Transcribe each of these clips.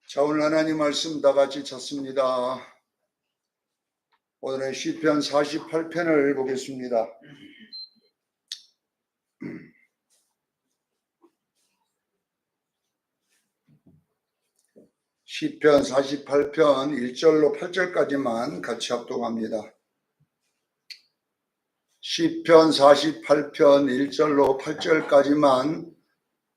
자, 오늘 하나님 말씀 다 같이 찾습니다. 오늘은 시편 48편을 보겠습니다. 시편 48편 1절로 8절까지만 같이 합독합니다. 시편 48편 1절로 8절까지만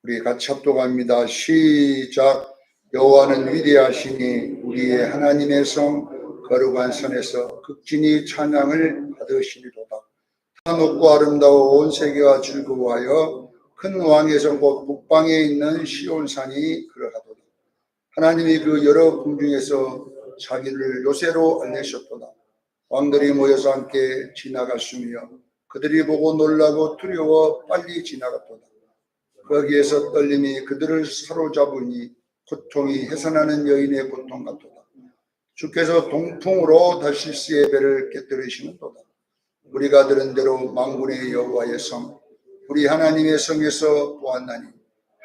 우리 같이 합독합니다. 시작. 여호와는 위대하시니 우리의 하나님의 성 거룩한 산에서 극진히 찬양을 받으시리로다. 다 높고 아름다워 온 세계가 즐거워하여 큰 왕의 성 곧 북방에 있는 시온산이 그러하도다. 하나님이 그 여러 궁중에서 자기를 요새로 알리셨도다. 왕들이 모여서 함께 지나갔으며 그들이 보고 놀라고 두려워 빨리 지나갔도다. 거기에서 떨림이 그들을 사로잡으니 고통이 해산하는 여인의 고통 같도다. 주께서 동풍으로 다시스의 배를 깨뜨리시는도다. 우리가 들은 대로 만군의 여호와의 성 우리 하나님의 성에서 보았나니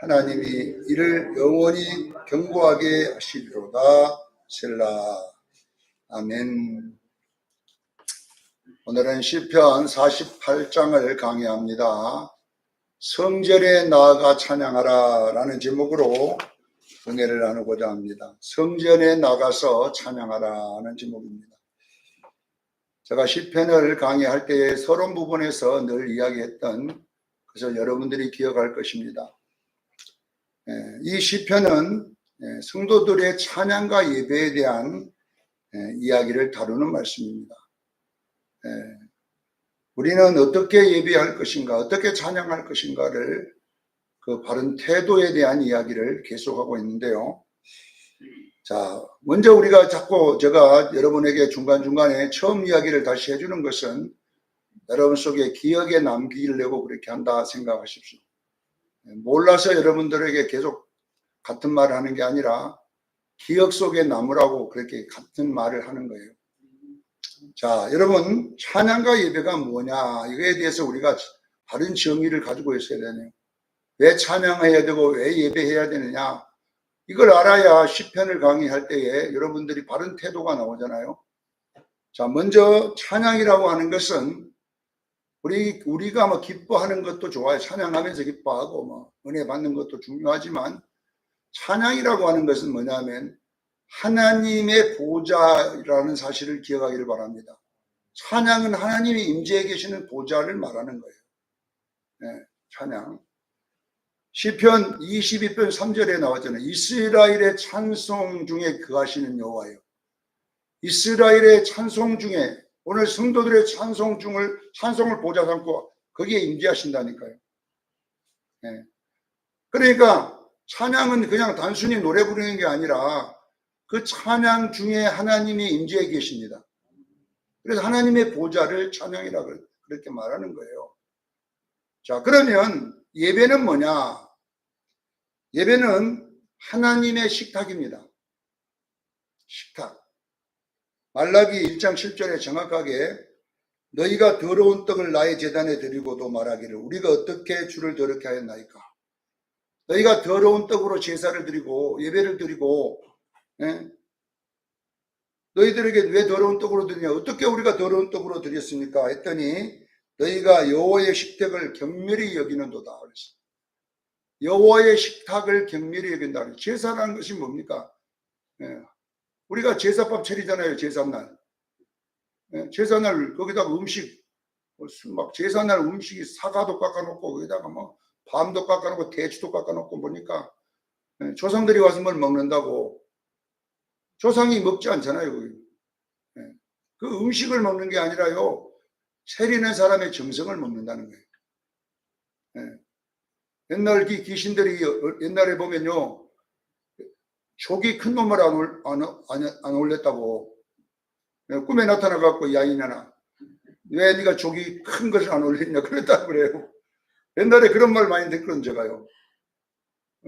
하나님이 이를 영원히 견고하게 하시리로다. 셀라. 아멘. 오늘은 시편 48장을 강의합니다. 성전에 나아가 찬양하라 라는 제목으로 은혜를 나누고자 합니다. 성전에 나가서 찬양하라 는 제목입니다. 제가 시편을 강의할 때에 서론 부분에서 늘 이야기했던 그래서 여러분들이 기억할 것입니다. 이 시편은 성도들의 찬양과 예배에 대한 이야기를 다루는 말씀입니다. 우리는 어떻게 예배할 것인가, 어떻게 찬양할 것인가를 그 바른 태도에 대한 이야기를 계속하고 있는데요. 자, 먼저 우리가 제가 여러분에게 중간중간에 처음 이야기를 다시 해주는 것은 여러분 속에 기억에 남기려고 그렇게 한다 생각하십시오. 몰라서 여러분들에게 계속 같은 말을 하는 게 아니라 기억 속에 남으라고 그렇게 같은 말을 하는 거예요. 자, 여러분, 찬양과 예배가 뭐냐, 이거에 대해서 우리가 바른 정의를 가지고 있어야 되네요. 왜 찬양해야 되고 왜 예배해야 되느냐, 이걸 알아야 시편을 강의할 때에 여러분들이 바른 태도가 나오잖아요. 자, 먼저 찬양이라고 하는 것은 우리가 뭐 기뻐하는 것도 좋아요. 찬양하면서 기뻐하고 뭐 은혜 받는 것도 중요하지만 찬양이라고 하는 것은 뭐냐면 하나님의 보좌라는 사실을 기억하기를 바랍니다. 찬양은 하나님이 임재해 계시는 보좌를 말하는 거예요. 찬양. 시편 22편 3절에 나왔잖아요. 이스라엘의 찬송 중에 거하시는 여호와요. 이스라엘의 찬송 중에 오늘 성도들의 찬송을 보좌 삼고 거기에 임재하신다니까요. 그러니까 찬양은 그냥 단순히 노래 부르는 게 아니라 그 찬양 중에 하나님이 임재해 계십니다. 그래서 하나님의 보좌를 찬양이라고 그렇게 말하는 거예요. 자, 그러면 예배는 뭐냐? 예배는 하나님의 식탁입니다. 식탁. 말라기 1장 7절에 정확하게 너희가 더러운 떡을 나의 제단에 드리고도 말하기를 우리가 어떻게 주를 더럽게 하였나이까. 너희가 더러운 떡으로 제사를 드리고 예배를 드리고 너희들에게 왜 더러운 떡으로 드리냐, 어떻게 우리가 더러운 떡으로 드렸습니까 했더니 너희가 여호와의 식탁을 경멸히 여기는도다 그랬어요. 여호와의 식탁을 경멸히 여긴다. 제사라는 것이 뭡니까? 우리가 제사밥 차리잖아요. 제사날. 제사날 거기다가 음식 막 제사날 음식이 사과도 깎아놓고 거기다가 뭐 밤도 깎아놓고 대추도 깎아놓고 보니까 조상들이 와서 뭘 먹는다고. 조상이 먹지 않잖아요. 그 음식을 먹는 게 아니라요, 차리는 사람의 정성을 먹는다는 거예요. 옛날 귀신들이 옛날에 보면요, 족이 큰 놈을 안 올렸다고. 꿈에 나타나갖고 야 이년아 왜 네가 족이 큰 것을 안 올렸냐 그랬다고 그래요. 옛날에 그런 말 많이 듣거든 제가요.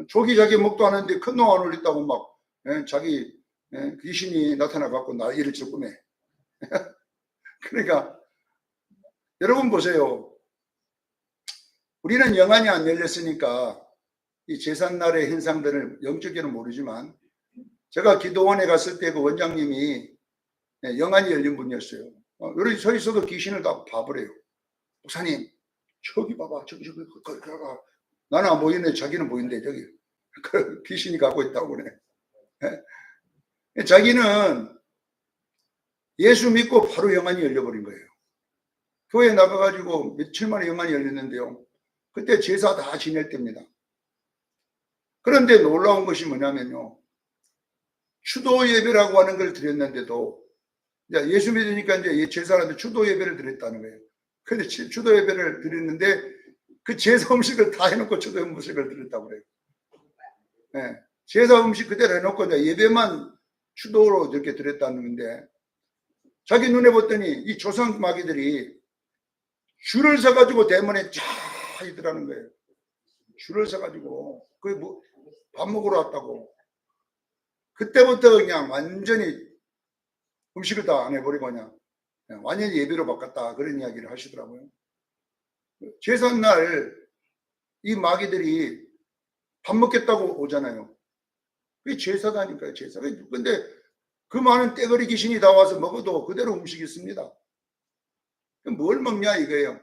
족이 자기 목도 안 하는데 큰 놈 안 올렸다고 막 자기 귀신이 나타나갖고 난리를 쳐 꿈에. 그러니까 여러분 보세요. 우리는 영안이 안 열렸으니까 이 제삿날의 현상들을 영적으로 모르지만 제가 기도원에 갔을 때 그 원장님이 영안이 열린 분이었어요. 여기 서 있어도 귀신을 다 봐버려요. 목사님, 저기 봐봐, 저기, 가가. 나는 안 보이는데 자기는 보이는데, 저기. 그 귀신이 갖고 있다고 그래. 자기는 예수 믿고 바로 영안이 열려버린 거예요. 교회에 나가가지고 며칠 만에 영안이 열렸는데요. 그때 제사 다 지낼 때입니다. 그런데 놀라운 것이 뭐냐면요. 추도 예배라고 하는 걸 드렸는데도, 예수 믿으니까 이제 제사라도 추도 예배를 드렸다는 거예요. 근데 추도 예배를 드렸는데 그 제사 음식을 다 해놓고 추도 음식을 드렸다고 그래요. 네. 제사 음식 그대로 해놓고 이제 예배만 추도로 이렇게 드렸다는 건데, 자기 눈에 봤더니 이 조상 마귀들이 줄을 서가지고 대문에 쫙 있더라는 거예요. 줄을 서가지고 그게 뭐 밥 먹으러 왔다고. 그때부터 그냥 완전히 음식을 다 안 해버리고 그냥 완전히 예배로 바꿨다, 그런 이야기를 하시더라고요. 제삿날 이 마귀들이 밥 먹겠다고 오잖아요. 그게 제사다니까요, 제사. 근데 그 많은 떼거리 귀신이 다 와서 먹어도 그대로 음식이 있습니다. 뭘 먹냐 이거예요.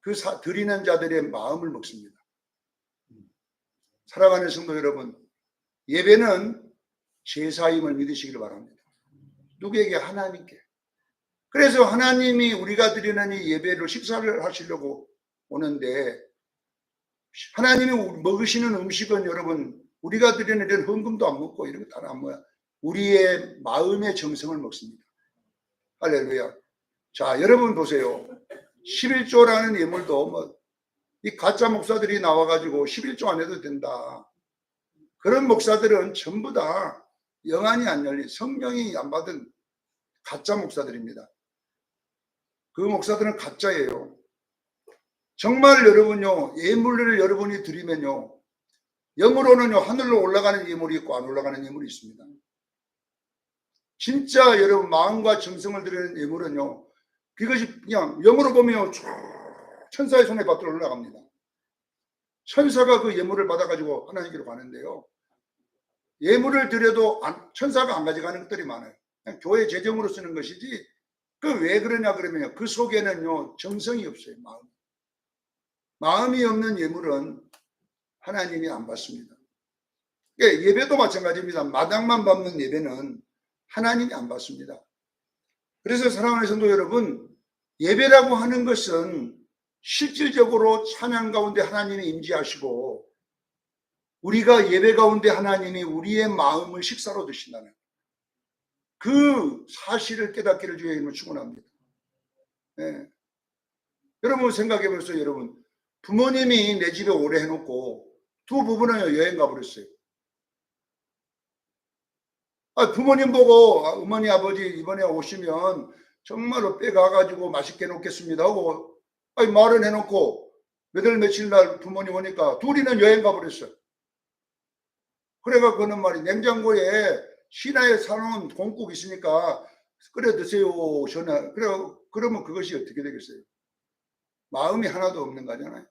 그 드리는 자들의 마음을 먹습니다. 사랑하는 성도 여러분, 예배는 제사임을 믿으시기를 바랍니다. 누구에게? 하나님께. 그래서 하나님이 우리가 드리는 이 예배를 식사를 하시려고 오는데, 하나님이 먹으시는 음식은 여러분, 우리가 드리는 이런 헌금도 안 먹고 이런 거 다 안 먹어요. 우리의 마음의 정성을 먹습니다. 할렐루야. 자, 여러분 보세요. 11조라는 예물도 이 가짜 목사들이 나와가지고 11조 안 해도 된다. 그런 목사들은 전부 다 영안이 안 열린, 성령이 안 받은 가짜 목사들입니다. 그 목사들은 가짜예요. 정말 여러분요, 예물을 여러분이 드리면요, 영으로는요, 하늘로 올라가는 예물이 있고 안 올라가는 예물이 있습니다. 진짜 여러분 마음과 정성을 드리는 예물은요, 그것이 그냥 영으로 보면 천사의 손에 받들어 올라갑니다. 천사가 그 예물을 받아가지고 하나님께로 가는데요, 예물을 드려도 천사가 안 가져가는 것들이 많아요. 그냥 교회 재정으로 쓰는 것이지, 그 왜 그러냐 그러면요, 그 속에는요 정성이 없어요. 마음이 없는 예물은 하나님이 안 받습니다. 예배도 마찬가지입니다. 마당만 받는 예배는 하나님이 안 받습니다. 그래서 사랑하는 성도 여러분, 예배라고 하는 것은 실질적으로 찬양 가운데 하나님이 임재하시고, 우리가 예배 가운데 하나님이 우리의 마음을 식사로 드신다는 그 사실을 깨닫기를 주의 이름으로 축원합니다. 네. 여러분 생각해 보세요. 여러분, 부모님이 내 집에 오래 해놓고 두 부부는 여행 가버렸어요. 부모님 보고 어머니 아버지 이번에 오시면 정말로 빼가가지고 맛있게 놓겠습니다 하고 말은 해놓고 며칠 날 부모님 오니까 둘이는 여행 가버렸어요. 그래가 그는 말이 냉장고에 신화에 사놓은 공국 있으니까 끓여 드세요. 전화. 그러면 그것이 어떻게 되겠어요? 마음이 하나도 없는 거잖아요.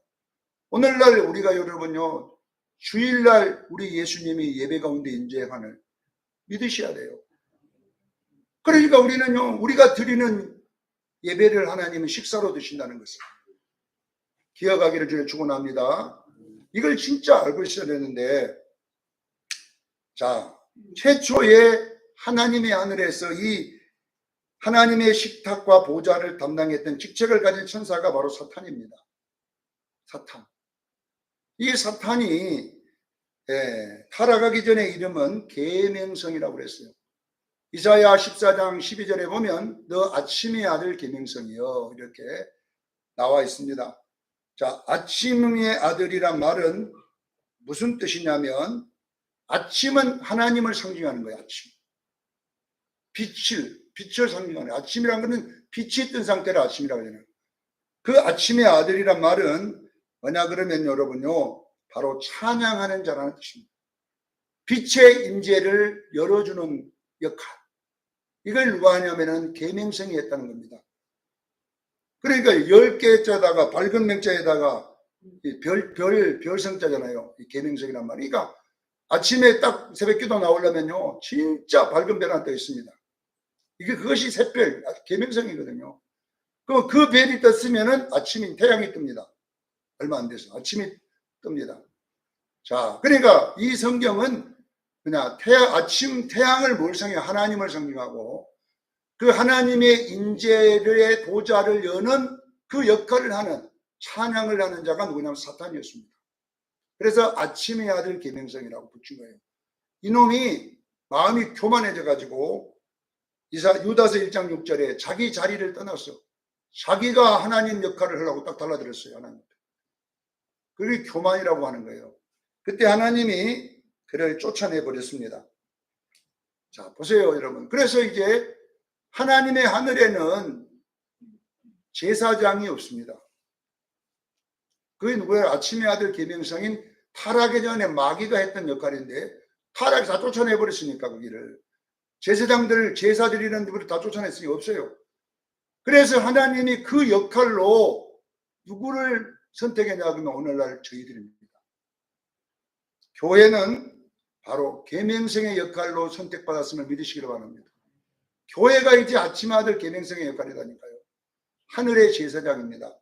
오늘날 우리가 여러분요, 주일날 우리 예수님이 예배 가운데 임재하는 믿으셔야 돼요. 그러니까 우리는요, 우리가 드리는 예배를 하나님은 식사로 드신다는 것을 기억하기를 주에 축원합니다. 이걸 진짜 알고 있어야 되는데, 자, 최초에 하나님의 하늘에서 이 하나님의 식탁과 보좌를 담당했던 직책을 가진 천사가 바로 사탄입니다. 사탄. 이 사탄이 타락하기 전에 이름은 계명성이라고 그랬어요. 이사야 14장 12절에 보면 너 아침의 아들 계명성이여 이렇게 나와 있습니다. 자, 아침의 아들이란 말은 무슨 뜻이냐면, 아침은 하나님을 상징하는 거예요. 아침. 빛을 상징하는, 아침이란 것은 빛이 뜬 상태를 아침이라고 하잖아요. 그 아침의 아들이란 말은 뭐냐 그러면 여러분요, 바로 찬양하는 자라는 뜻입니다. 빛의 임재를 열어주는 역할. 이걸 누가 하냐면은 계명성이 했다는 겁니다. 그러니까 10개자다가 밝은 명자에다가 별성자잖아요. 이 계명성이란 말이. 그러니까 아침에 딱 새벽기도 나오려면요 진짜 밝은 별이 떠 있습니다. 그것이 샛별 계명성이거든요. 그 별이 떴으면은 아침이 태양이 뜹니다. 얼마 안 돼서 아침이 뜹니다. 자, 그러니까 이 성경은 그냥 아침 태양을 뭘 상징하고 하나님을 상징하고 그 하나님의 인재의 보좌를 여는 그 역할을 하는 찬양을 하는 자가 누구냐면 사탄이었습니다. 그래서 아침의 아들 계명성이라고 붙인 거예요. 이놈이 마음이 교만해져 가지고 유다서 1장 6절에 자기 자리를 떠났어. 자기가 하나님 역할을 하려고 딱 달라들었어요. 하나님. 그게 교만이라고 하는 거예요. 그때 하나님이 그를 쫓아내 버렸습니다. 자, 보세요, 여러분. 그래서 이제 하나님의 하늘에는 제사장이 없습니다. 그게 누구예요? 아침의 아들 계명성인 타락의 전에 마귀가 했던 역할인데 타락이 다 쫓아내 버렸으니까 그 길을. 제사장들 제사 드리는 분을 다 쫓아냈으니 없어요. 그래서 하나님이 그 역할로 누구를 선택했냐 그러면 오늘날 저희들입니다. 교회는 바로 계명성의 역할로 선택받았음을 믿으시기를 바랍니다. 교회가 이제 아침 아들 계명성의 역할이라니까요. 하늘의 제사장입니다.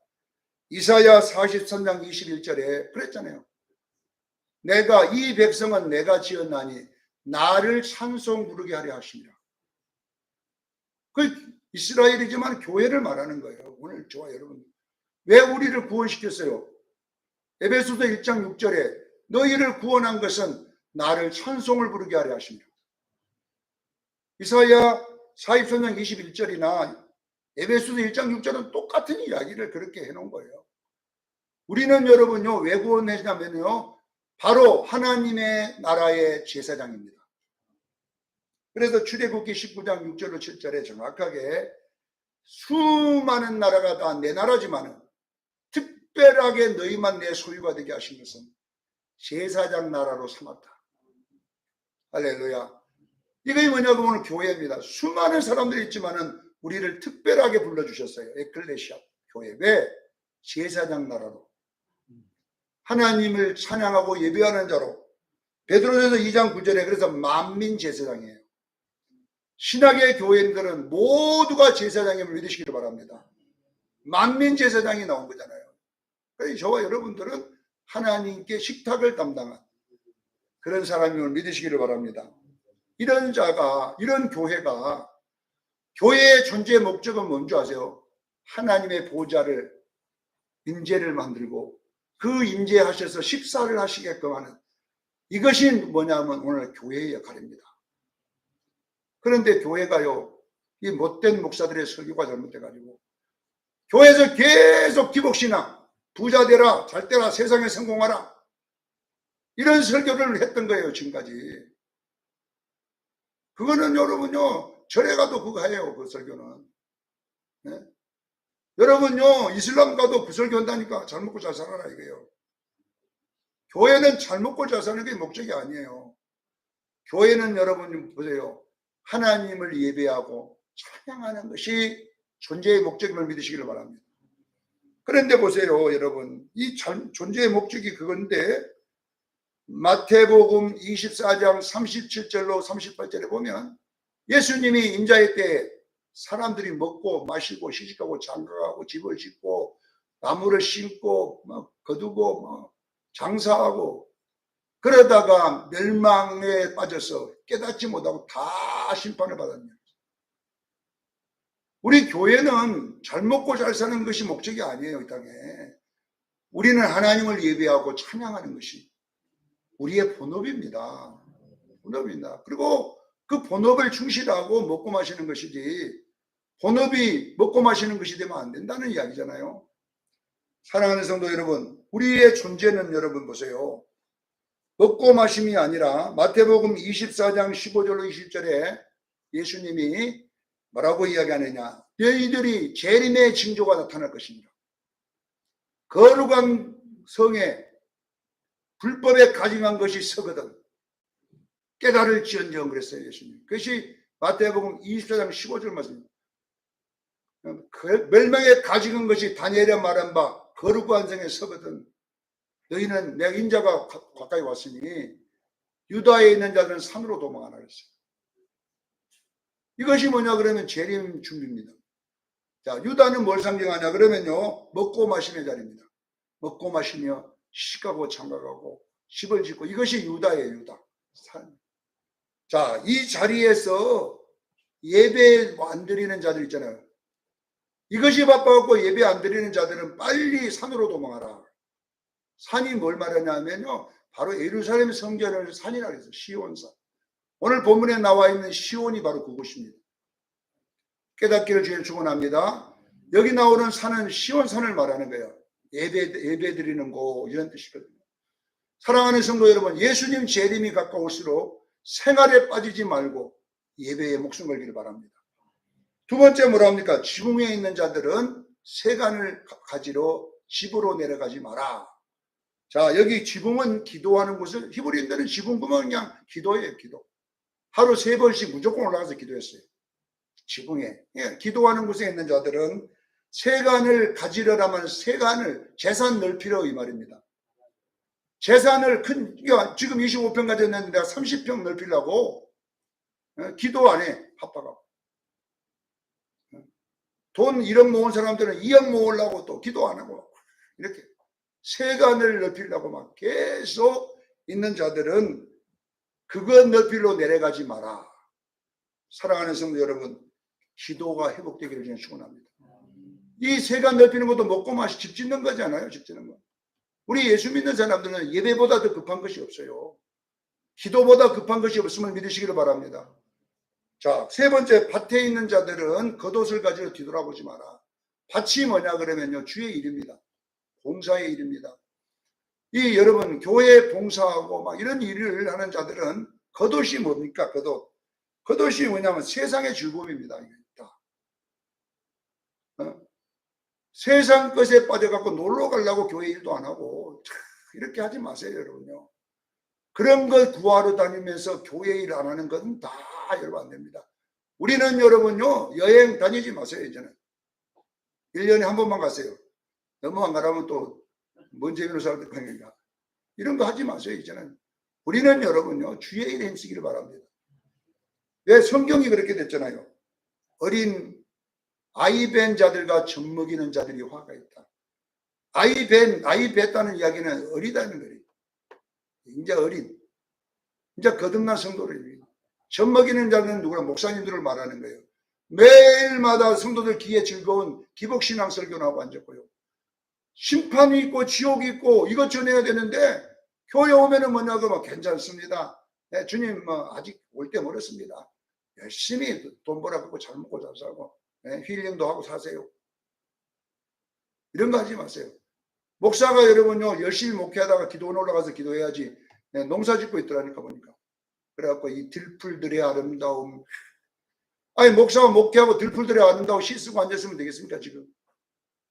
이사야 43장 21절에 그랬잖아요. 내가 이 백성은 내가 지었나니 나를 찬송 부르게 하려 하십니다. 그 이스라엘이지만 교회를 말하는 거예요. 오늘 저와 여러분. 왜 우리를 구원시켰어요? 에베소서 1장 6절에 너희를 구원한 것은 나를 찬송을 부르게 하려 하십니다. 이사야 43장 21절이나 에베소서 1장 6절은 똑같은 이야기를 그렇게 해놓은 거예요. 우리는 여러분요 왜 구원했냐면요 바로 하나님의 나라의 제사장입니다. 그래서 출애굽기 19장 6절로 7절에 정확하게 수많은 나라가 다 내 나라지만은 특별하게 너희만 내 소유가 되게 하신 것은 제사장 나라로 삼았다. 할렐루야. 이게 뭐냐고 오늘 교회입니다. 수많은 사람들이 있지만은 우리를 특별하게 불러주셨어요. 에클레시아 교회. 왜? 제사장 나라로. 하나님을 찬양하고 예배하는 자로. 베드로전서 2장 9절에 그래서 만민 제사장이에요. 신학의 교회인들은 모두가 제사장임을 믿으시기를 바랍니다. 만민 제사장이 나온 거잖아요. 그래서 저와 여러분들은 하나님께 식탁을 담당한 그런 사람임을 믿으시기를 바랍니다. 이런 자가, 이런 교회가, 교회의 존재의 목적은 뭔지 아세요? 하나님의 보좌를, 임재를 만들고 그 임재하셔서 식사를 하시게끔 하는 이것이 뭐냐면 오늘 교회의 역할입니다. 그런데 교회가요, 이 못된 목사들의 설교가 잘못돼가지고 교회에서 계속 기복신앙, 부자 되라, 잘 되라, 세상에 성공하라 이런 설교를 했던 거예요. 지금까지. 그거는 여러분요 절에 가도 그거 해요. 그 설교는. 네? 여러분요 이슬람 가도 그 설교 한다니까. 잘 먹고 잘 살아라 이거예요. 교회는 잘 먹고 잘 사는 게 목적이 아니에요. 교회는 여러분 보세요. 하나님을 예배하고 찬양하는 것이 존재의 목적임을 믿으시기를 바랍니다. 그런데 보세요 여러분, 이 존재의 목적이 그건데 마태복음 24장 37절로 38절에 보면 예수님이 인자의 때 사람들이 먹고 마시고 시집가고 장가가고 집을 짓고 나무를 심고 거두고 장사하고 그러다가 멸망에 빠져서 깨닫지 못하고 다 심판을 받았네요. 우리 교회는 잘 먹고 잘 사는 것이 목적이 아니에요. 이 땅에 우리는 하나님을 예배하고 찬양하는 것이 우리의 본업입니다. 본업입니다. 그리고 그 본업을 충실하고 먹고 마시는 것이지 본업이 먹고 마시는 것이 되면 안 된다는 이야기잖아요. 사랑하는 성도 여러분, 우리의 존재는 여러분 보세요. 먹고 마심이 아니라 마태복음 24장 15절로 20절에 예수님이 뭐라고 이야기하느냐. 너희들이 재림의 징조가 나타날 것입니다. 거룩한 성에 불법에 가증한 것이 서거든 깨달을지언정 그랬어요. 예수님. 그것이 마태복음 24장 15절 말씀입니다. 멸망에 가증한 것이 다니엘이 말한 바 거룩한 성에 서거든 너희는 내가 인자가 가까이 왔으니 유다에 있는 자들은 산으로 도망하라 그랬어요. 이것이 뭐냐 그러면 재림 준비입니다. 자, 유다는 뭘 상징하냐 그러면요, 먹고 마시는 자리입니다. 먹고 마시며 시집가고 장가가고 집을 짓고, 이것이 유다예요. 유다. 자, 이 자리에서 예배 안 드리는 자들 있잖아요. 이것이 바빠갖고 예배 안 드리는 자들은 빨리 산으로 도망하라. 산이 뭘 말하냐면요, 바로 예루살렘 성전을 산이라고 해서 시온산. 오늘 본문에 나와 있는 시온이 바로 그곳입니다. 깨닫기를 주님 축원합니다. 여기 나오는 산은 시온산을 말하는 거예요. 예배 드리는 곳, 이런 뜻이거든요. 사랑하는 성도 여러분, 예수님 재림이 가까울수록 생활에 빠지지 말고 예배에 목숨 걸기를 바랍니다. 두 번째 뭐라 합니까? 지붕 위에 있는 자들은 세간을 가지러 집으로 내려가지 마라. 자, 여기 지붕은 기도하는 곳을, 히브리인들은 지붕 보면 그냥 기도예요. 기도. 하루 3번씩 무조건 올라가서 기도했어요. 지붕에. 예, 기도하는 곳에 있는 자들은 세간을 가지려면 세간을, 재산 넓히려 이 말입니다. 재산을 지금 25평 가졌는데 내가 30평 넓히려고 기도 안 해. 합박하고. 돈 1억 모은 사람들은 2억 모으려고 또 기도 안 하고, 이렇게 세간을 넓히려고 막 계속 있는 자들은 그것 넓히러 내려가지 마라. 사랑하는 성도 여러분, 기도가 회복되기를 저는 축원합니다. 이 세간 넓히는 것도 먹고 마시 집 짓는 거잖아요. 집 짓는 거. 우리 예수 믿는 사람들은 예배보다 더 급한 것이 없어요. 기도보다 급한 것이 없음을 믿으시기를 바랍니다. 자, 세 번째, 밭에 있는 자들은 겉옷을 가지고 뒤돌아보지 마라. 밭이 뭐냐 그러면요, 주의 일입니다. 봉사의 일입니다. 이 여러분, 교회 봉사하고 막 이런 일을 하는 자들은 겉옷이 뭡니까? 겉옷. 겉옷이 뭐냐면 세상의 즐거움입니다. 세상 것에 빠져갖고 놀러 가려고 교회 일도 안 하고, 이렇게 하지 마세요, 여러분요. 그런 걸 구하러 다니면서 교회 일 안 하는 것은 다 여러분 안 됩니다. 우리는 여러분요, 여행 다니지 마세요, 이제는. 1년에 한 번만 가세요. 너무 안 가라면 또 뭔 재미로 살까 하니까. 이런 거 하지 마세요, 이제는. 우리는 여러분요, 주의 일에 힘쓰기를 바랍니다. 왜? 성경이 그렇게 됐잖아요. 어린 아이 벤 자들과 젖먹이는 자들이 화가 있다. 아이 뱉다는 이야기는 어리다는 거예요. 이제 어린, 이제 거듭난 성도를. 젖먹이는 자는 누구나? 목사님들을 말하는 거예요. 매일마다 성도들 귀에 즐거운 기복신앙 설교를 하고 앉았고요. 심판이 있고 지옥이 있고 이것 전해야 되는데 교회 오면은 뭐냐고 막 괜찮습니다. 네, 주님 아직 올 때 멀었습니다. 열심히 돈 벌어갖고 잘 먹고 잘 살고, 네, 힐링도 하고 사세요. 이런 거 하지 마세요. 목사가 여러분요, 열심히 목회하다가 기도원 올라가서 기도해야지. 네, 농사 짓고 있더라니까 보니까. 그래갖고 이 들풀들의 아름다움. 아니, 목사가 목회하고 들풀들의 아름다움 시 쓰고 앉았으면 되겠습니까, 지금?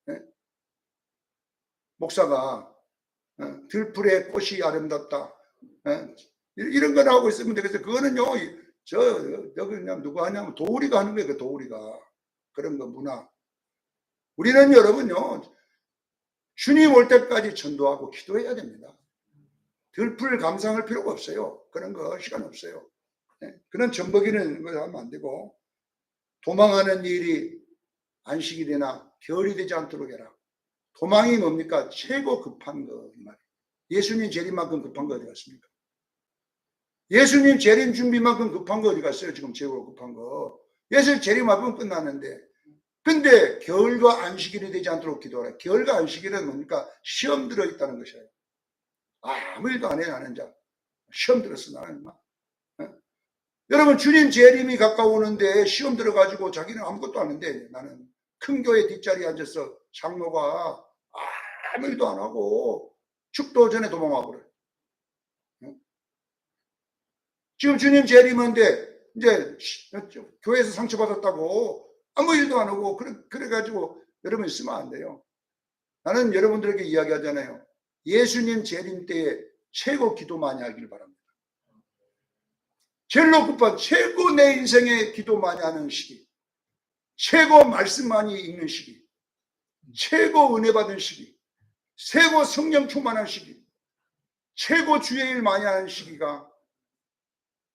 네? 목사가 들풀의 꽃이 아름답다. 이런 거 나오고 있으면 되겠어요. 그거는요, 여기 그냥 누가 하냐면 도우리가 하는 거예요, 그 도우리가. 그런 거 문화. 우리는 여러분요, 주님 올 때까지 전도하고 기도해야 됩니다. 들풀 감상할 필요가 없어요. 그런 거 시간 없어요. 그런 전복이는 거 하면 안 되고, 도망하는 일이 안식이 되나 결이 되지 않도록 해라. 도망이 뭡니까? 최고 급한 거, 이 말이에요. 예수님 재림만큼 급한 거 어디 갔습니까? 예수님 재림 준비만큼 급한 거 어디 갔어요? 지금 최고 급한 거. 예수님 재림하면 끝나는데. 근데 겨울과 안식일이 되지 않도록 기도하라. 겨울과 안식일은 뭡니까? 시험 들어있다는 것이에요. 아무 일도 안 해, 나는 자. 시험 들었어, 나는 막. 여러분, 주님 재림이 가까우는데 시험 들어가지고 자기는 아무것도 안 하는데, 나는 큰 교회 뒷자리에 앉아서 장로가 아무 일도 안 하고 축도 전에 도망와 버려요. 지금 주님 재림인데 이제 교회에서 상처받았다고 아무 일도 안 하고 그래가지고 여러분 있으면 안 돼요. 나는 여러분들에게 이야기하잖아요. 예수님 재림 때에 최고 기도 많이 하기를 바랍니다. 제일 급한 최고 내 인생에 기도 많이 하는 시기, 최고 말씀 많이 읽는 시기, 최고 은혜 받은 시기, 최고 성령 충만한 시기, 최고 주의 일 많이 하는 시기가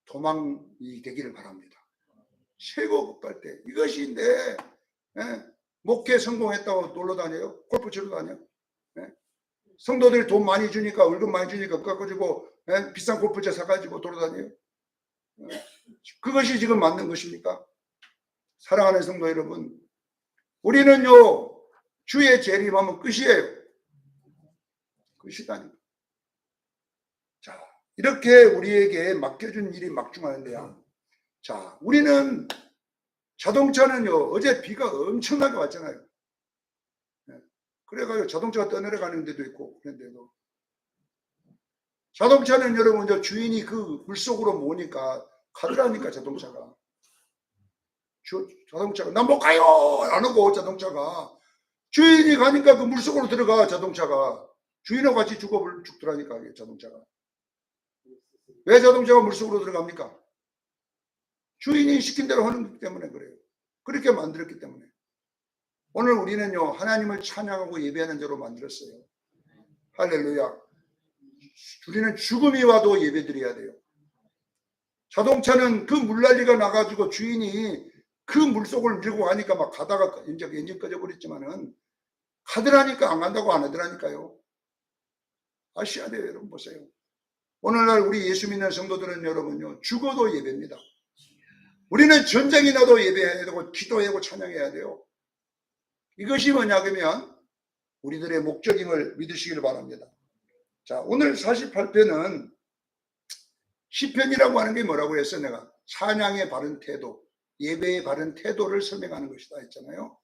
도망이 되기를 바랍니다. 최고 급할 때 이것이 내 목회 성공했다고 놀러 다녀요? 골프 치러 다녀? 성도들이 돈 많이 주니까 월급 많이 주니까 그거 가지고 비싼 골프채 사가지고 돌아다녀요? 그것이 지금 맞는 것입니까? 사랑하는 성도 여러분, 우리는요 주의 재림하면 끝이에요. 끝이다니까. 자, 이렇게 우리에게 맡겨준 일이 막중하는데요. 자, 우리는 자동차는요 어제 비가 엄청나게 왔잖아요. 그래가지고 자동차가 떠내려가는 데도 있고 그런데도 자동차는 여러분 이제 주인이 그 물속으로 모으니까 가더라니까 자동차가 난 못 가요 안 오고 자동차가 주인이 가니까 그 물속으로 들어가 자동차가 주인하고 같이 죽더라니까 자동차가. 왜 자동차가 물속으로 들어갑니까? 주인이 시킨 대로 하는 때문에 그래요. 그렇게 만들었기 때문에. 오늘 우리는요 하나님을 찬양하고 예배하는 자로 만들었어요. 할렐루야. 우리는 죽음이 와도 예배드려야 돼요. 자동차는 그 물난리가 나가지고 주인이 그 물속을 밀고 가니까 막 가다가 이제 엔진 꺼져버렸지만은 가더라니까 안 간다고 안 하더라니까요. 아셔야 돼요. 여러분 보세요. 오늘날 우리 예수 믿는 성도들은 여러분요 죽어도 예배입니다. 우리는 전쟁이 나도 예배해야 되고 기도하고 찬양해야 돼요. 이것이 뭐냐 그러면 우리들의 목적임을 믿으시기를 바랍니다. 자, 오늘 48편은 시편이라고 하는 게 뭐라고 했어 내가? 찬양의 바른 태도, 예배의 바른 태도를 설명하는 것이다 했잖아요.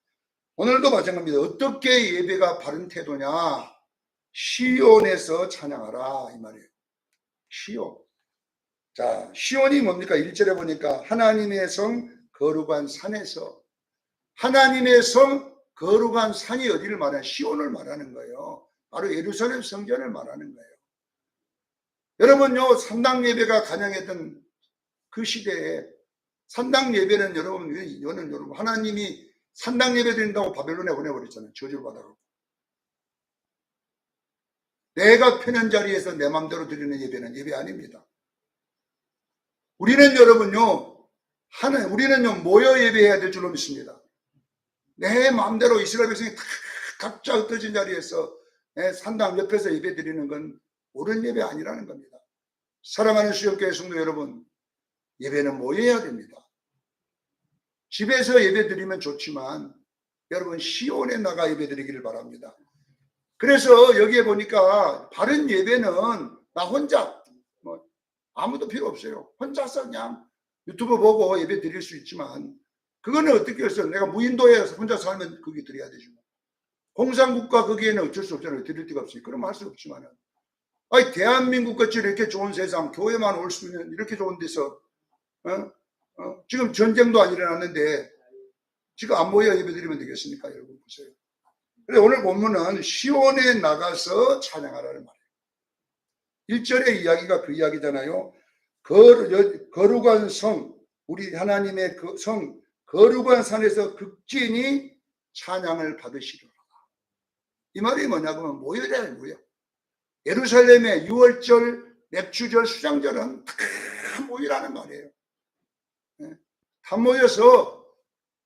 오늘도 마찬가지입니다. 어떻게 예배가 바른 태도냐? 시온에서 찬양하라 이 말이에요. 시온. 자, 시온이 뭡니까? 1절에 보니까 하나님의 성 거룩한 산에서, 하나님의 성 거룩한 산이 어디를 말하냐? 시온을 말하는 거예요. 바로 예루살렘 성전을 말하는 거예요. 여러분요 산당 예배가 가능했던 그 시대에 산당 예배는 여러분 하나님이 산당 예배 드린다고 바벨론에 보내버렸잖아요. 저주를 받아가고. 내가 편한 자리에서 내 마음대로 드리는 예배는 예배 아닙니다. 우리는 여러분요 우리는요 모여 예배해야 될 줄로 믿습니다. 내 마음대로 이스라엘 백성이 다 각자 흩어진 자리에서 산당 옆에서 예배 드리는 건 옳은 예배 아니라는 겁니다. 사랑하는 수영교회 성도 여러분, 예배는 모여야 됩니다. 집에서 예배 드리면 좋지만 여러분 시온에 나가 예배 드리기를 바랍니다. 그래서 여기에 보니까 바른 예배는 나 혼자 아무도 필요 없어요. 혼자서 그냥 유튜브 보고 예배 드릴 수 있지만 그거는 어떻게 해서 내가 무인도에 혼자 살면 거기 드려야 되죠. 공산국가 거기에는 어쩔 수 없잖아요. 드릴 데가 없으니 그럼 할 수 없지만은 아니 대한민국 같이 이렇게 좋은 세상 교회만 올 수 있는 이렇게 좋은 데서 지금 전쟁도 안 일어났는데 지금 안 모여 예배 드리면 되겠습니까? 여러분 보세요. 그래서 오늘 본문은 시온에 나가서 찬양하라는 말이에요. 1절의 이야기가 그 이야기잖아요. 거룩한 성, 우리 하나님의 그 성 거룩한 산에서 극진히 찬양을 받으시리라. 이 말이 뭐냐면 모여야 모여. 예루살렘의 6월절, 냅추절, 수장절은 다 모이라는 말이에요. 다 모여서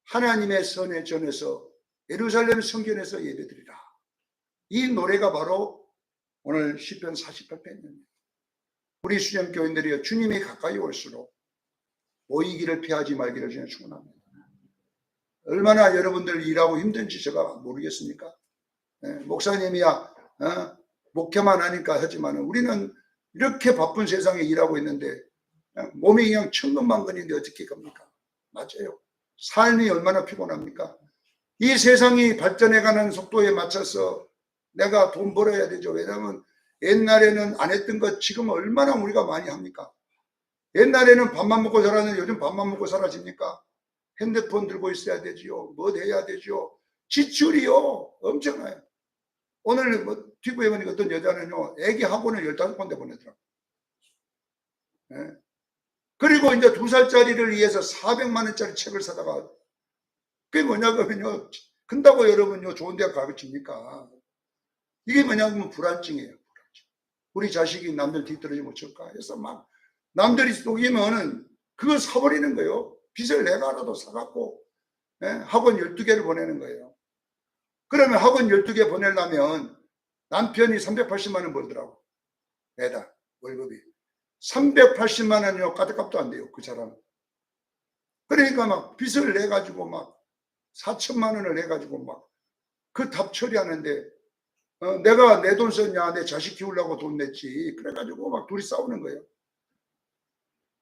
하나님의 선의 전에서 예루살렘 성전에서 예배드리라. 이 노래가 바로 오늘 시편 48편입니다. 우리 수장교인들이 주님이 가까이 올수록 모이기를 피하지 말기를 저는 축원합니다. 얼마나 여러분들 일하고 힘든지 제가 모르겠습니까? 목사님이야 목회만 하니까 하지만 우리는 이렇게 바쁜 세상에 일하고 있는데 몸이 그냥 천근만근인데 어떻게 갑니까? 맞아요. 삶이 얼마나 피곤합니까? 이 세상이 발전해가는 속도에 맞춰서 내가 돈 벌어야 되죠. 왜냐하면 옛날에는 안 했던 것 지금 얼마나 우리가 많이 합니까? 옛날에는 밥만 먹고 살았는데 요즘 밥만 먹고 사라집니까? 핸드폰 들고 있어야 되지요. 뭐 해야 되죠. 지출이요 엄청나요. 오늘 TV에 보니까 어떤 여자는요 애기 학원을 15군데 보내더라고요. 그리고 이제 2살짜리를 위해서 400만 원짜리 책을 사다가 그게 뭐냐면요 큰다고 여러분요 좋은 대학 가르칩니까? 이게 뭐냐면 불안증이에요. 불안증. 우리 자식이 남들 뒤떨어지면 어쩔까 해서 막 남들이 속이면은 그거 사버리는 거예요. 빚을 내가라도 사갖고 학원 12개를 보내는 거예요. 그러면 학원 12개 보내려면 남편이 380만 원 벌더라고. 매달 월급이 380만 원이요. 가득값도 안 돼요. 그 사람은. 그러니까 막 빚을 내가지고 막 4천만 원을 내가지고 막 그 답 처리하는데 내가 내 돈 썼냐, 내 자식 키우려고 돈 냈지. 그래가지고 막 둘이 싸우는 거예요.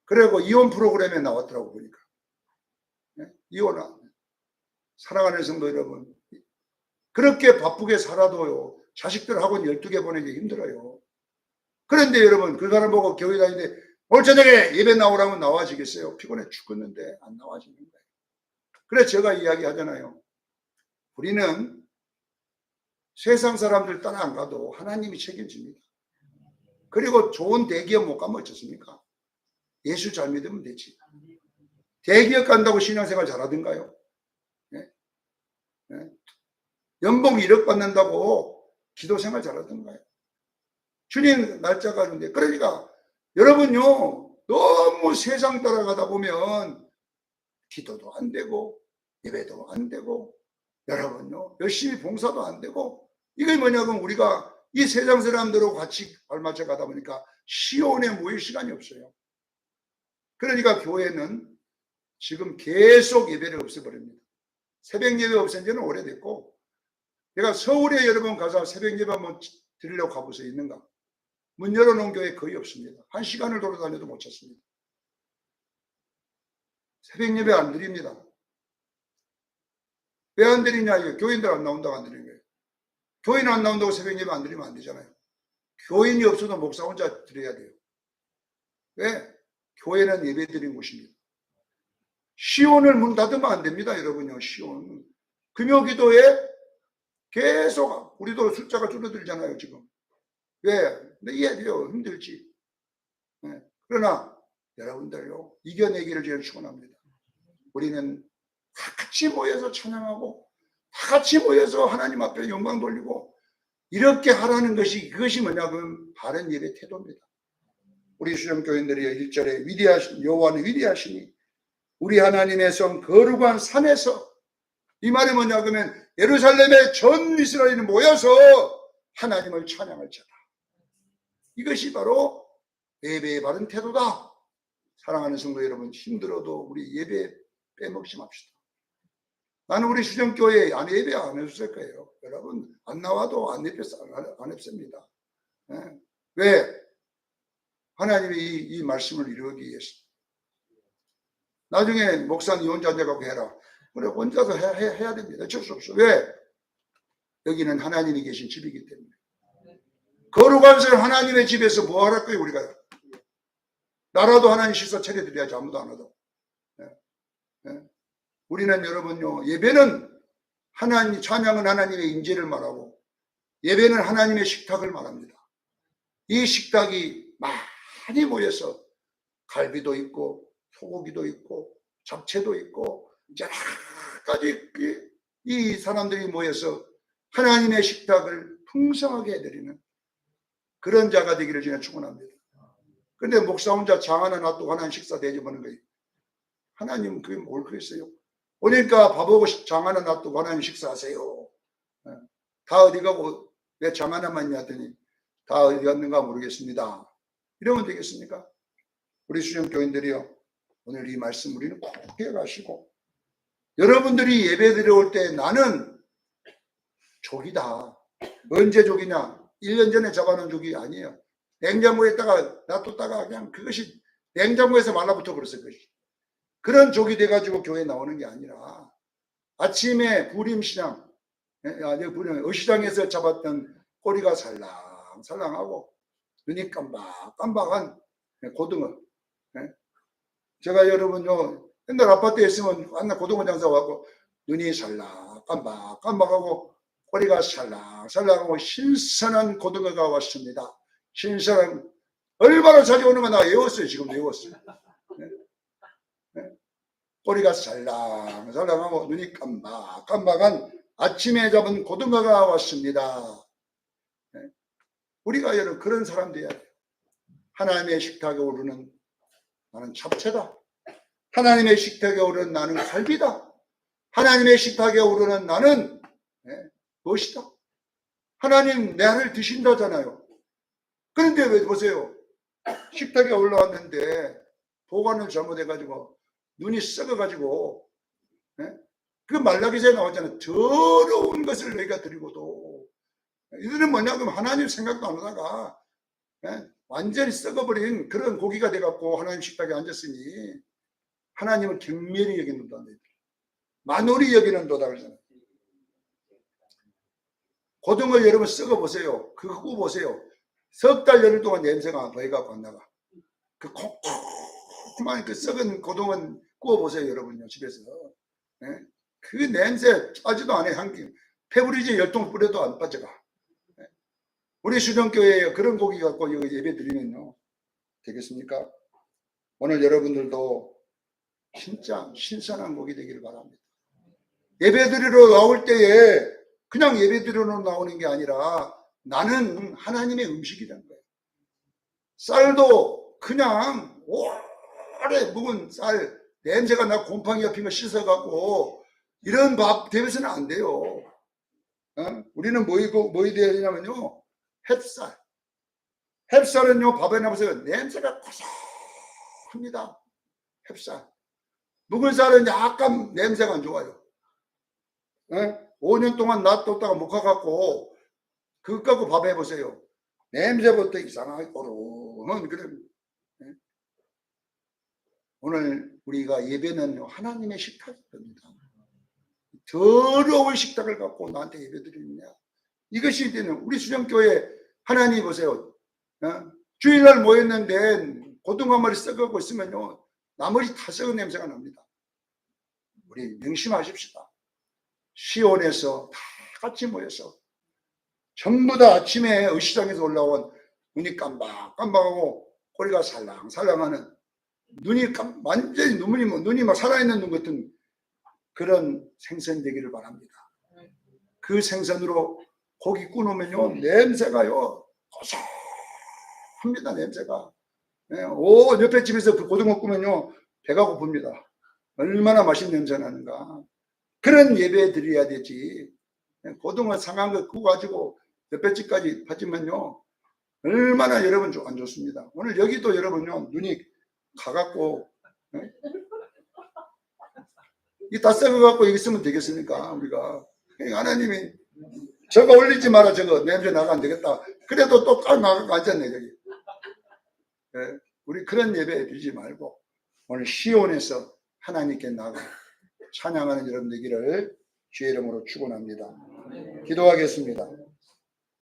그리고 이혼 프로그램에 나왔더라고 보니까. 이혼한 사랑하는 성도 여러분, 그렇게 바쁘게 살아도요 자식들 학원 12개 보내기 힘들어요. 그런데 여러분 그 사람 보고 교회 다니는데 오늘 저녁에 예배 나오라면 나와지겠어요? 피곤해 죽겠는데 안 나와지는 거예요. 그래서 제가 이야기하잖아요. 우리는 세상 사람들 따라 안 가도 하나님이 책임집니다. 그리고 좋은 대기업 못 가면 어쩌습니까? 예수 잘 믿으면 되지. 대기업 간다고 신앙생활 잘하던가요? 네? 네? 연봉 1억 받는다고 기도생활 잘하던가요? 주님 날짜가 있는데, 그러니까 여러분요 너무 세상 따라가다 보면 기도도 안 되고 예배도 안 되고 여러분요 열심히 봉사도 안 되고, 이게 뭐냐면 우리가 이 세상 사람들하고 같이 발맞춰 가다 보니까 시온에 모일 시간이 없어요. 그러니까 교회는 지금 계속 예배를 없애버립니다. 새벽 예배 없앤 지는 오래됐고, 제가 서울에 여러 번 가서 새벽 예배 한번 드리려고 가보세요. 있는가? 문 열어놓은 교회 거의 없습니다. 1시간을 돌아다녀도 못 찾습니다. 새벽 예배 안 드립니다. 왜 안 드리냐? 이거 교인들 안 나온다고 안 드리는 거예요. 교인 안 나온다고 새벽 예배 안 드리면 안 되잖아요. 교인이 없어도 목사 혼자 드려야 돼요. 왜? 교회는 예배 드리는 곳입니다. 시온을 문 닫으면 안 됩니다. 여러분요. 시온 금요기도에 계속 우리도 숫자가 줄어들잖아요. 지금. 왜? 근데 이해돼요. 힘들지. 네. 그러나 여러분들요 이겨내기를 제일 축원합니다. 우리는 다 같이 모여서 찬양하고 다 같이 모여서 하나님 앞에 영광 돌리고 이렇게 하라는 것이, 그것이 뭐냐면 바른 예배 태도입니다. 우리 수정교인들이 1절에 위대하신 여호와는 위대하시니 우리 하나님의 성 거룩한 산에서, 이 말이 뭐냐 그러면 예루살렘의 전 이스라엘이 모여서 하나님을 찬양할 자다. 이것이 바로 예배의 바른 태도다. 사랑하는 성도 여러분, 힘들어도 우리 예배 빼먹지 맙시다. 나는 우리 수정교회 안 예배 안 해줬을 거예요. 여러분 안 나와도 안 했습니다. 네. 왜? 하나님이 이 말씀을 이루기 위해서. 나중에 목사님 혼자 내가 해라. 그래 혼자서 해야 됩니다. 어쩔 수 없어. 왜? 여기는 하나님이 계신 집이기 때문에. 거룩한 설 하나님의 집에서 뭐 하랄 거예요 우리가? 나라도 하나님 식사 차려드려야지. 아무도 안 하도. 네. 네. 우리는 여러분요 예배는 하나님, 찬양은 하나님의 임재를 말하고 예배는 하나님의 식탁을 말합니다. 이 식탁이 많이 모여서 갈비도 있고 소고기도 있고 잡채도 있고 여러 가지 이 사람들이 모여서 하나님의 식탁을 풍성하게 해드리는 그런 자가 되기를 저는 축원합니다. 그런데 목사 혼자 장 하나 놔두고 하나님 식사 대접하는 거예요. 하나님은 그게 뭘 그랬어요? 오니까 밥하고 장 하나 놔두고 하나님 식사하세요. 다 어디 가고 왜 장 하나만 있냐 했더니 다 어디 갔는가 모르겠습니다. 이러면 되겠습니까? 우리 수정교인들이요 오늘 이 말씀 우리는 꼭 해가시고, 여러분들이 예배 드려올 때 나는 족이다. 언제 족이냐? 1년 전에 잡아놓은 족이 아니에요. 냉장고에다가 놔뒀다가 그냥 그것이 냉장고에서 말라붙어 버렸을 것이. 그런 족이 돼가지고 교회에 나오는 게 아니라 아침에 부림시장, 어시장에서 잡았던 꼬리가 살랑살랑하고 눈이 깜박깜박한 고등어. 제가 여러분요 옛날 아파트에 있으면 맨날 고등어 장사 와서 눈이 깜박깜박하고 꼬리가 살랑살랑하고 신선한 고등어가 왔습니다. 신선한, 얼마나 자주 오는 거 나 외웠어요. 지금 외웠어요. 꼬리가 살랑살랑하고 눈이 깜박깜박한 아침에 잡은 고등어가 왔습니다. 우리가 여러분 그런 사람 돼야 돼요. 하나님의 식탁에 오르는 나는 잡채다. 하나님의 식탁에 오르는 나는 갈비다. 하나님의 식탁에 오르는 나는 무엇이다. 하나님 내 안을 드신다잖아요. 그런데 왜 보세요. 식탁에 올라왔는데 보관을 잘못해가지고 눈이 썩어가지고 그 말라기서에 나오잖아요. 더러운 것을 너희가 드리고도 이들은 뭐냐면 하나님 생각도 안 하다가 완전히 썩어버린 그런 고기가 돼갖고 하나님 식탁에 앉았으니 하나님을 경멸히 여기는도다. 만홀히 여기는도다 그러잖아요. 고등어 여러분 썩어보세요. 그거 구워보세요. 석 달 열흘 동안 냄새가 보여갖고 안 나가. 그 콩콩한 그 썩은 고등어 구워보세요 여러분요 집에서. 그 냄새 빠지도 않아요. 향기 페브리즈 열통 뿌려도 안 빠져가. 우리 수정교회에 그런 고기 갖고 예배 드리면요 되겠습니까? 오늘 여러분들도 진짜 신선한 고기 되기를 바랍니다. 예배 드리러 나올 때에 그냥 예배 드리러 나오는 게 아니라 나는 하나님의 음식이라는 거예요. 쌀도 그냥 오래 묵은 쌀 냄새가 나 곰팡이 옆이면 씻어갖고 이런 밥 되면서는 안 돼요. 우리는 뭐 돼야 되냐면요 햅쌀. 햅쌀은요 밥에 넣어보세요. 냄새가 고소합니다. 햅쌀. 묵은 쌀은 약간 냄새가 안 좋아요. 5년 동안 놔뒀다가 묵혀갖고 그거 갖고 밥 해보세요. 냄새부터 이상하게 꼬르면 그래. 오늘 우리가 예배는 하나님의 식탁입니다. 더러운 식탁을 갖고 나한테 예배 드리느냐. 이것이 되는 우리 수정교회 하나님 보세요. 주일날 모였는데 고등어 한 마리 썩어가고 있으면요 나머지 다 썩은 냄새가 납니다. 우리 명심하십시다. 시온에서 다 같이 모여서 전부 다 아침에 의시장에서 올라온 눈이 깜박깜박하고 꼬리가 살랑살랑하는 눈이 완전히 눈이 막 살아있는 눈 같은 그런 생선 되기를 바랍니다. 그 생선으로 고기 구우면요 냄새가요 고소합니다. 냄새가. 옆에 집에서 그 고등어 구우면요 배가 고픕니다. 얼마나 맛있는 냄새 나는가. 그런 예배 드려야 되지. 고등어 상한 거 구워가지고 옆에 집까지 받으면요 얼마나 여러분 안 좋습니다. 오늘 여기도 여러분요 눈이 가갖고 이 다 썩어갖고 여기 있으면 되겠습니까? 우리가 하나님이 저거 올리지 마라. 저거 냄새 나가 안 되겠다. 그래도 또 ቃ 나가고 앉았네 여기. 우리 그런 예배 드리지 말고 오늘 시온에서 하나님께 나가 찬양하는 여러분 되기를 주의 이름으로 축원합니다. 기도하겠습니다.